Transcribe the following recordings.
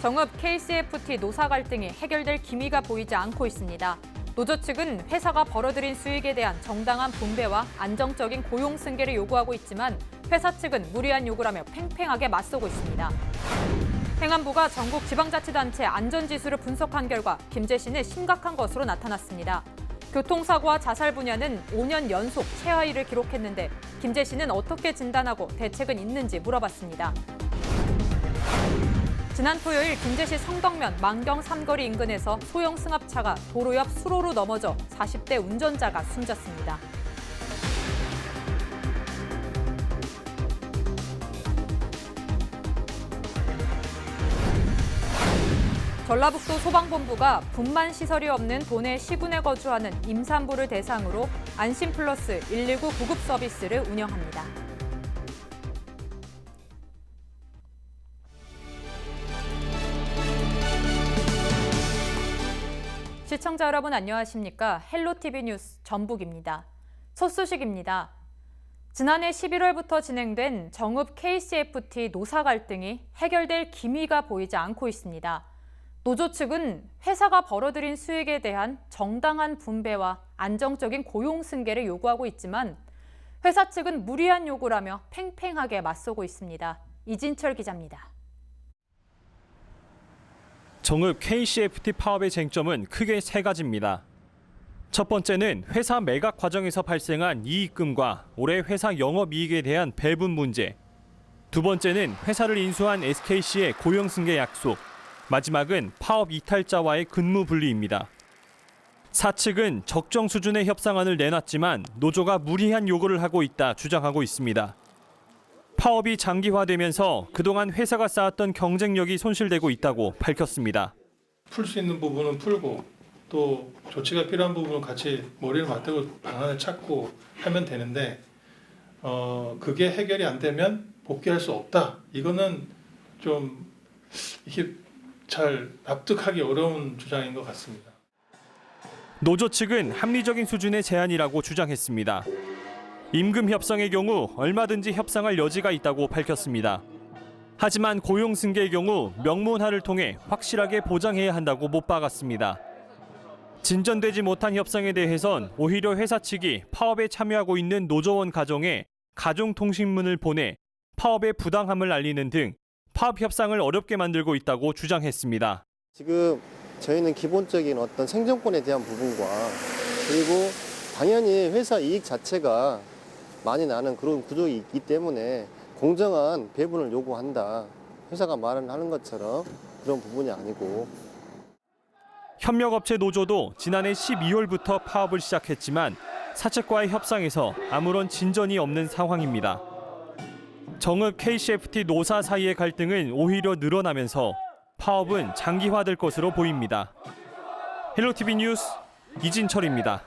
정읍 KCFT 노사 갈등이 해결될 기미가 보이지 않고 있습니다. 노조 측은 회사가 벌어들인 수익에 대한 정당한 분배와 안정적인 고용 승계를 요구하고 있지만 회사 측은 무리한 요구라며 팽팽하게 맞서고 있습니다. 행안부가 전국 지방자치단체 안전지수를 분석한 결과 김제시는 심각한 것으로 나타났습니다. 교통사고와 자살 분야는 5년 연속 최하위를 기록했는데 김제시는 어떻게 진단하고 대책은 있는지 물어봤습니다. 지난 토요일 김제시 성덕면 만경 삼거리 인근에서 소형 승합차가 도로 옆 수로로 넘어져 40대 운전자가 숨졌습니다. 전라북도 소방본부가 분만 시설이 없는 도내 시군에 거주하는 임산부를 대상으로 안심플러스 119 구급 서비스를 운영합니다. 시청자 여러분 안녕하십니까? 헬로티비 뉴스 전북입니다. 첫 소식입니다. 지난해 11월부터 진행된 정읍 KCFT 노사 갈등이 해결될 기미가 보이지 않고 있습니다. 노조 측은 회사가 벌어들인 수익에 대한 정당한 분배와 안정적인 고용 승계를 요구하고 있지만 회사 측은 무리한 요구라며 팽팽하게 맞서고 있습니다. 이진철 기자입니다. 정읍 KCFT 파업의 쟁점은 크게 세 가지입니다. 첫 번째는 회사 매각 과정에서 발생한 이익금과 올해 회사 영업이익에 대한 배분 문제. 두 번째는 회사를 인수한 SKC의 고용 승계 약속. 마지막은 파업 이탈자와의 근무 분리입니다. 사측은 적정 수준의 협상안을 내놨지만 노조가 무리한 요구를 하고 있다 주장하고 있습니다. 파업이 장기화되면서 그동안 회사가 쌓았던 경쟁력이 손실되고 있다고 밝혔습니다. 풀 수 있는 부분은 풀고 또 조치가 필요한 부분은 같이 머리를 맞대고 방안을 찾고 하면 되는데 그게 해결이 안 되면 복귀할 수 없다. 이거는 좀 이게 잘 납득하기 어려운 주장인 것 같습니다. 노조 측은 합리적인 수준의 제안이라고 주장했습니다. 임금 협상의 경우 얼마든지 협상할 여지가 있다고 밝혔습니다. 하지만 고용 승계의 경우 명문화를 통해 확실하게 보장해야 한다고 못 박았습니다. 진전되지 못한 협상에 대해선 오히려 회사 측이 파업에 참여하고 있는 노조원 가정에 가중통신문을 보내 파업의 부당함을 알리는 등 파업 협상을 어렵게 만들고 있다고 주장했습니다. 지금 저희는 기본적인 어떤 생존권에 대한 부분과 그리고 당연히 회사 이익 자체가 많이 나는 그런 구조가 있기 때문에 공정한 배분을 요구한다. 회사가 말하는 것처럼 그런 부분이 아니고. 협력업체 노조도 지난해 12월부터 파업을 시작했지만 사측과의 협상에서 아무런 진전이 없는 상황입니다. 정읍 KCFT 노사 사이의 갈등은 오히려 늘어나면서 파업은 장기화될 것으로 보입니다. 헬로티비 뉴스 이진철입니다.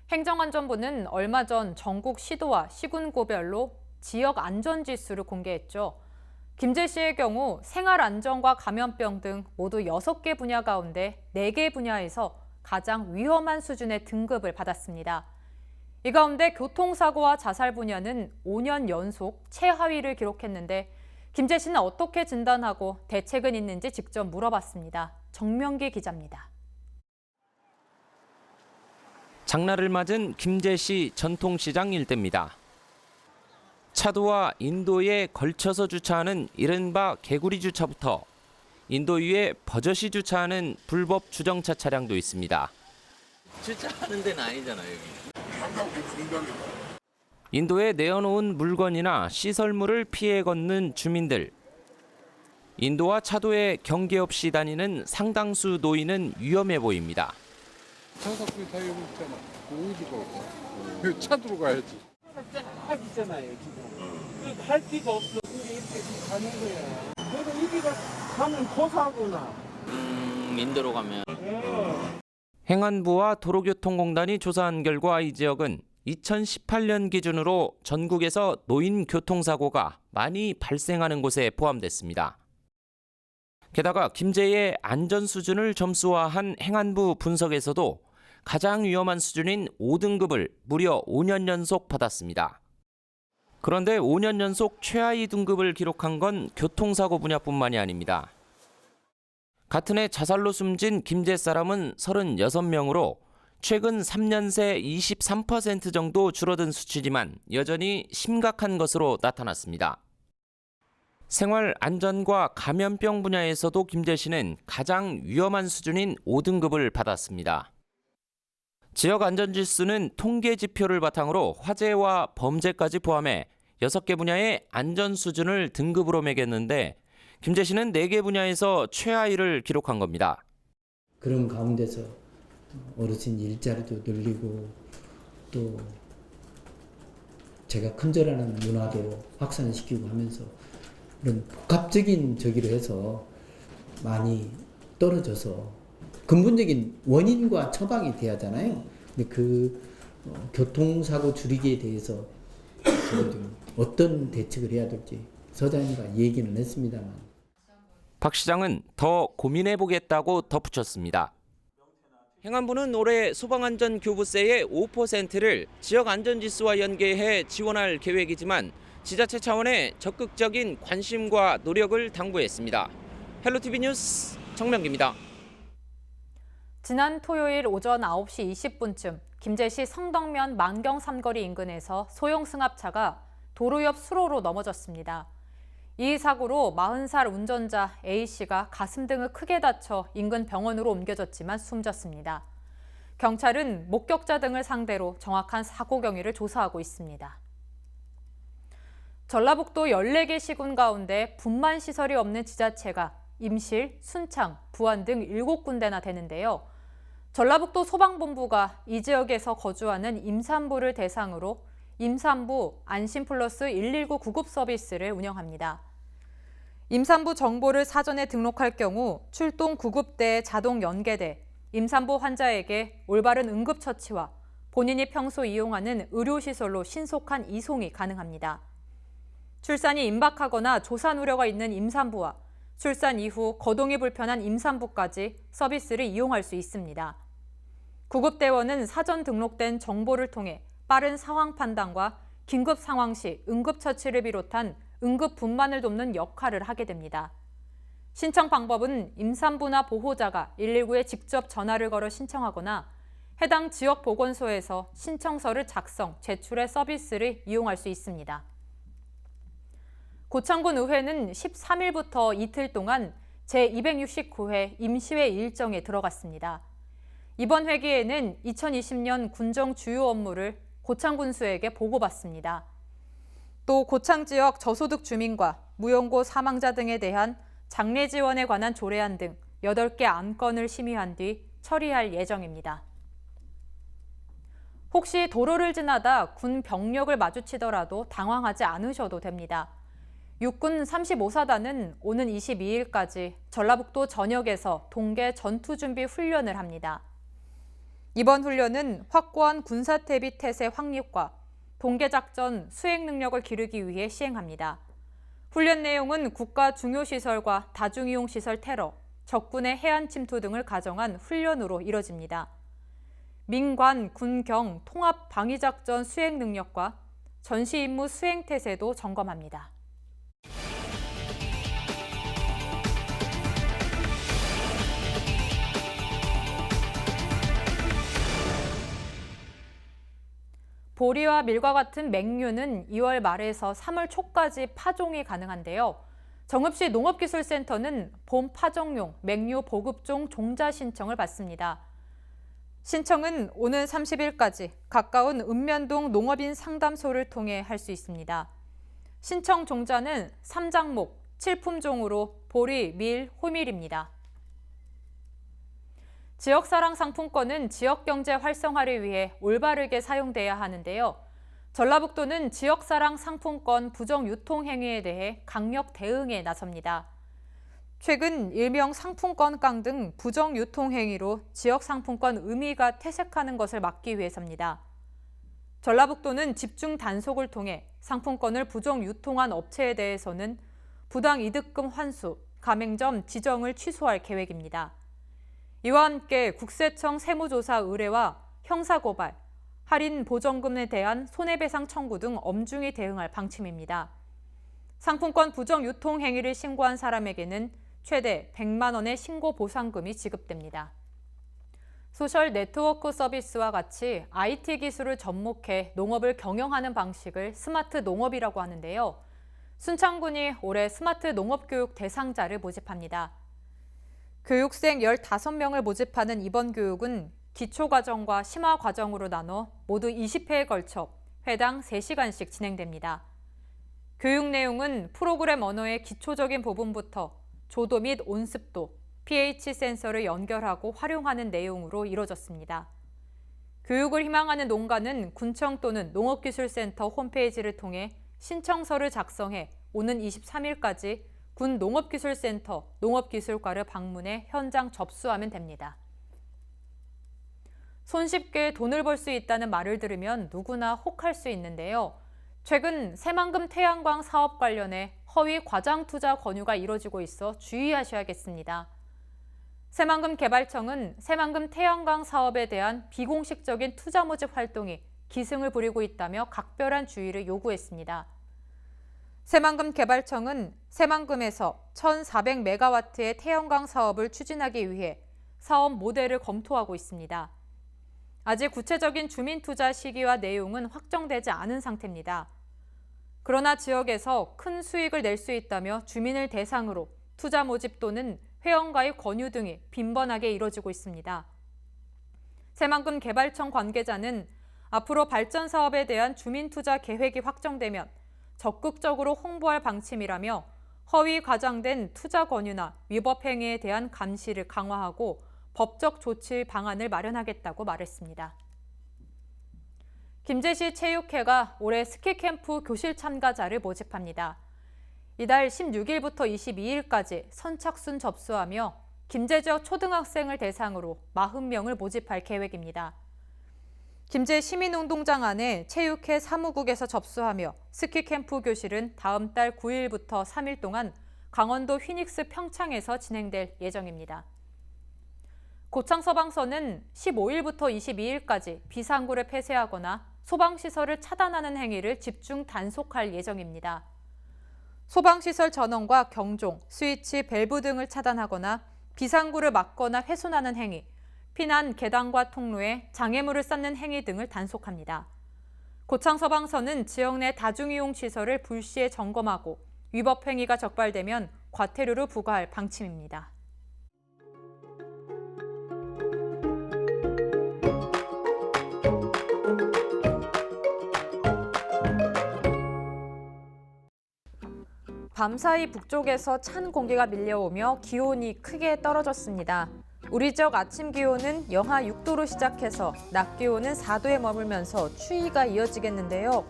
행정안전부는 얼마 전 전국 시도와 시군구별로 지역 안전지수를 공개했죠. 김제시의 경우 생활안전과 감염병 등 모두 6개 분야 가운데 4개 분야에서 가장 위험한 수준의 등급을 받았습니다. 이 가운데 교통사고와 자살 분야는 5년 연속 최하위를 기록했는데 김제시는 어떻게 진단하고 대책은 있는지 직접 물어봤습니다. 정명기 기자입니다. 장날을 맞은 김제시 전통시장 일대입니다. 차도와 인도에 걸쳐서 주차하는 이른바 개구리 주차부터 인도 위에 버젓이 주차하는 불법 주정차 차량도 있습니다. 주차하는 데는 아니잖아요, 여기. 인도에 내어놓은 물건이나 시설물을 피해 걷는 주민들. 인도와 차도에 경계 없이 다니는 상당수 노인은 위험해 보입니다. 차석비 타이어 있잖아. 어디가 그 차도로 가야지. 할 있잖아요 지금. 할 필요가 없어. 근데 이렇게 가는 거야. 그래도 여기가 가면 고사하구나. 인도로 가면. 행안부와 도로교통공단이 조사한 결과 이 지역은 2018년 기준으로 전국에서 노인 교통사고가 많이 발생하는 곳에 포함됐습니다. 게다가 김제의 안전 수준을 점수화한 행안부 분석에서도 가장 위험한 수준인 5등급을 무려 5년 연속 받았습니다. 그런데 5년 연속 최하위 등급을 기록한 건 교통사고 분야뿐만이 아닙니다. 같은 해 자살로 숨진 김제 사람은 36명으로 최근 3년 새 23% 정도 줄어든 수치지만 여전히 심각한 것으로 나타났습니다. 생활 안전과 감염병 분야에서도 김제시는 가장 위험한 수준인 5등급을 받았습니다. 지역 안전지수는 통계 지표를 바탕으로 화재와 범죄까지 포함해 6개 분야의 안전 수준을 등급으로 매겼는데 김제시는 4개 분야에서 최하위를 기록한 겁니다. 그런 가운데서 어르신 일자리도 늘리고 또 제가 큰절하는 문화도 확산시키고 하면서 이런 복합적인 저기로 해서 많이 떨어져서 근본적인 원인과 처방이 돼야 하잖아요. 근데 그 교통사고 줄이기에 대해서 좀 어떤 대책을 해야 될지 서장님과 얘기는 했습니다만 박 시장은 더 고민해보겠다고 덧붙였습니다. 행안부는 올해 소방안전교부세의 5%를 지역안전지수와 연계해 지원할 계획이지만 지자체 차원의 적극적인 관심과 노력을 당부했습니다. 헬로티비 뉴스 정명기입니다. 지난 토요일 오전 9시 20분쯤 김제시 성덕면 만경 삼거리 인근에서 소형 승합차가 도로 옆 수로로 넘어졌습니다. 이 사고로 40살 운전자 A씨가 가슴 등을 크게 다쳐 인근 병원으로 옮겨졌지만 숨졌습니다. 경찰은 목격자 등을 상대로 정확한 사고 경위를 조사하고 있습니다. 전라북도 14개 시군 가운데 분만 시설이 없는 지자체가 임실, 순창, 부안 등 7군데나 되는데요. 전라북도 소방본부가 이 지역에서 거주하는 임산부를 대상으로 임산부 안심플러스 119 구급 서비스를 운영합니다. 임산부 정보를 사전에 등록할 경우 출동 구급대에 자동 연계돼 임산부 환자에게 올바른 응급처치와 본인이 평소 이용하는 의료시설로 신속한 이송이 가능합니다. 출산이 임박하거나 조산 우려가 있는 임산부와 출산 이후 거동이 불편한 임산부까지 서비스를 이용할 수 있습니다. 구급대원은 사전 등록된 정보를 통해 빠른 상황 판단과 긴급 상황 시 응급처치를 비롯한 응급 분만을 돕는 역할을 하게 됩니다. 신청 방법은 임산부나 보호자가 119에 직접 전화를 걸어 신청하거나 해당 지역 보건소에서 신청서를 작성, 제출해 서비스를 이용할 수 있습니다. 고창군 의회는 13일부터 이틀 동안 제269회 임시회 일정에 들어갔습니다. 이번 회기에는 2020년 군정 주요 업무를 고창군수에게 보고받습니다. 또 고창 지역 저소득 주민과 무용고 사망자 등에 대한 장례 지원에 관한 조례안 등 8개 안건을 심의한 뒤 처리할 예정입니다. 혹시 도로를 지나다 군 병력을 마주치더라도 당황하지 않으셔도 됩니다. 육군 35사단은 오는 22일까지 전라북도 전역에서 동계 전투준비 훈련을 합니다. 이번 훈련은 확고한 군사대비 태세 확립과 동계작전 수행 능력을 기르기 위해 시행합니다. 훈련 내용은 국가 중요시설과 다중이용시설 테러, 적군의 해안 침투 등을 가정한 훈련으로 이뤄집니다. 민관, 군경, 통합 방위작전 수행 능력과 전시 임무 수행 태세도 점검합니다. 보리와 밀과 같은 맹류는 2월 말에서 3월 초까지 파종이 가능한데요. 정읍시 농업기술센터는 봄 파종용 맹류 보급종 종자 신청을 받습니다. 신청은 오는 30일까지 가까운 읍면동 농업인 상담소를 통해 할 수 있습니다. 신청 종자는 3작목, 7품종으로 보리, 밀, 호밀입니다. 지역사랑 상품권은 지역경제 활성화를 위해 올바르게 사용돼야 하는데요. 전라북도는 지역사랑 상품권 부정 유통 행위에 대해 강력 대응에 나섭니다. 최근 일명 상품권깡 등 부정 유통 행위로 지역 상품권 의미가 퇴색하는 것을 막기 위해서입니다. 전라북도는 집중 단속을 통해 상품권을 부정 유통한 업체에 대해서는 부당 이득금 환수, 가맹점 지정을 취소할 계획입니다. 이와 함께 국세청 세무조사 의뢰와 형사고발, 할인 보전금에 대한 손해배상 청구 등 엄중히 대응할 방침입니다. 상품권 부정 유통 행위를 신고한 사람에게는 최대 100만 원의 신고 보상금이 지급됩니다. 소셜 네트워크 서비스와 같이 IT 기술을 접목해 농업을 경영하는 방식을 스마트 농업이라고 하는데요. 순창군이 올해 스마트 농업 교육 대상자를 모집합니다. 교육생 15명을 모집하는 이번 교육은 기초과정과 심화과정으로 나눠 모두 20회에 걸쳐 회당 3시간씩 진행됩니다. 교육 내용은 프로그램 언어의 기초적인 부분부터 조도 및 온습도, pH 센서를 연결하고 활용하는 내용으로 이뤄졌습니다. 교육을 희망하는 농가는 군청 또는 농업기술센터 홈페이지를 통해 신청서를 작성해 오는 23일까지 군 농업기술센터 농업기술과를 방문해 현장 접수하면 됩니다. 손쉽게 돈을 벌 수 있다는 말을 들으면 누구나 혹할 수 있는데요. 최근 새만금 태양광 사업 관련해 허위 과장 투자 권유가 이뤄지고 있어 주의하셔야겠습니다. 새만금 개발청은 새만금 태양광 사업에 대한 비공식적인 투자 모집 활동이 기승을 부리고 있다며 각별한 주의를 요구했습니다. 새만금 개발청은 새만금에서 1,400메가와트의 태양광 사업을 추진하기 위해 사업 모델을 검토하고 있습니다. 아직 구체적인 주민 투자 시기와 내용은 확정되지 않은 상태입니다. 그러나 지역에서 큰 수익을 낼 수 있다며 주민을 대상으로 투자 모집 또는 회원가입 권유 등이 빈번하게 이뤄지고 있습니다. 새만금 개발청 관계자는 앞으로 발전 사업에 대한 주민 투자 계획이 확정되면 적극적으로 홍보할 방침이라며 허위 과장된 투자 권유나 위법 행위에 대한 감시를 강화하고 법적 조치 방안을 마련하겠다고 말했습니다. 김제시 체육회가 올해 스키캠프 교실 참가자를 모집합니다. 이달 16일부터 22일까지 선착순 접수하며 김제 지역 초등학생을 대상으로 40명을 모집할 계획입니다. 김제 시민운동장 안에 체육회 사무국에서 접수하며 스키캠프 교실은 다음 달 9일부터 3일 동안 강원도 휘닉스 평창에서 진행될 예정입니다. 고창 서방서는 15일부터 22일까지 비상구를 폐쇄하거나 소방시설을 차단하는 행위를 집중 단속할 예정입니다. 소방시설 전원과 경종, 스위치, 밸브 등을 차단하거나 비상구를 막거나 훼손하는 행위, 피난 계단과 통로에 장애물을 쌓는 행위 등을 단속합니다. 고창 서방서는 지역 내 다중이용 시설을 불시에 점검하고 위법 행위가 적발되면 과태료를 부과할 방침입니다. 밤사이 북쪽에서 찬 공기가 밀려오며 기온이 크게 떨어졌습니다. 우리 지역 아침 기온은 영하 6도로 시작해서 낮 기온은 4도에 머물면서 추위가 이어지겠는데요.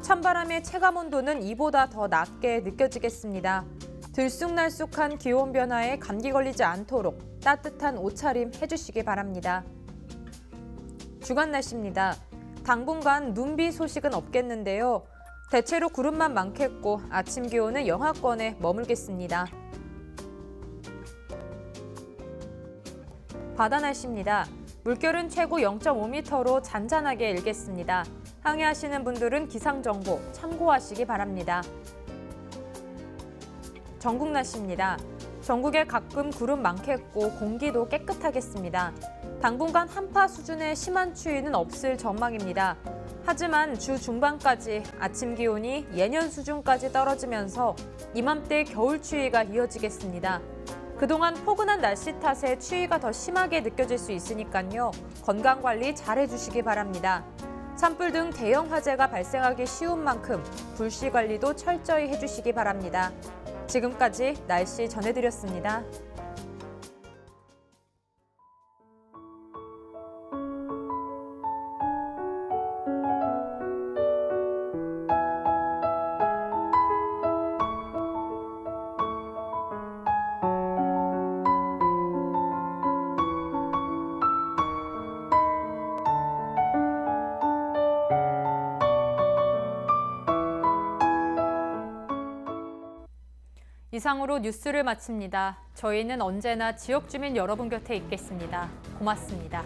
찬바람의 체감온도는 이보다 더 낮게 느껴지겠습니다. 들쑥날쑥한 기온 변화에 감기 걸리지 않도록 따뜻한 옷차림 해주시기 바랍니다. 주간 날씨입니다. 당분간 눈비 소식은 없겠는데요. 대체로 구름만 많겠고 아침 기온은 영하권에 머물겠습니다. 바다 날씨입니다. 물결은 최고 0.5m로 잔잔하게 일겠습니다. 항해하시는 분들은 기상정보 참고하시기 바랍니다. 전국 날씨입니다. 전국에 가끔 구름 많겠고 공기도 깨끗하겠습니다. 당분간 한파 수준의 심한 추위는 없을 전망입니다. 하지만 주 중반까지 아침 기온이 예년 수준까지 떨어지면서 이맘때 겨울 추위가 이어지겠습니다. 그동안 포근한 날씨 탓에 추위가 더 심하게 느껴질 수 있으니까요. 건강관리 잘 해주시기 바랍니다. 산불 등 대형 화재가 발생하기 쉬운 만큼 불씨 관리도 철저히 해주시기 바랍니다. 지금까지 날씨 전해드렸습니다. 이상으로 뉴스를 마칩니다. 저희는 언제나 지역 주민 여러분 곁에 있겠습니다. 고맙습니다.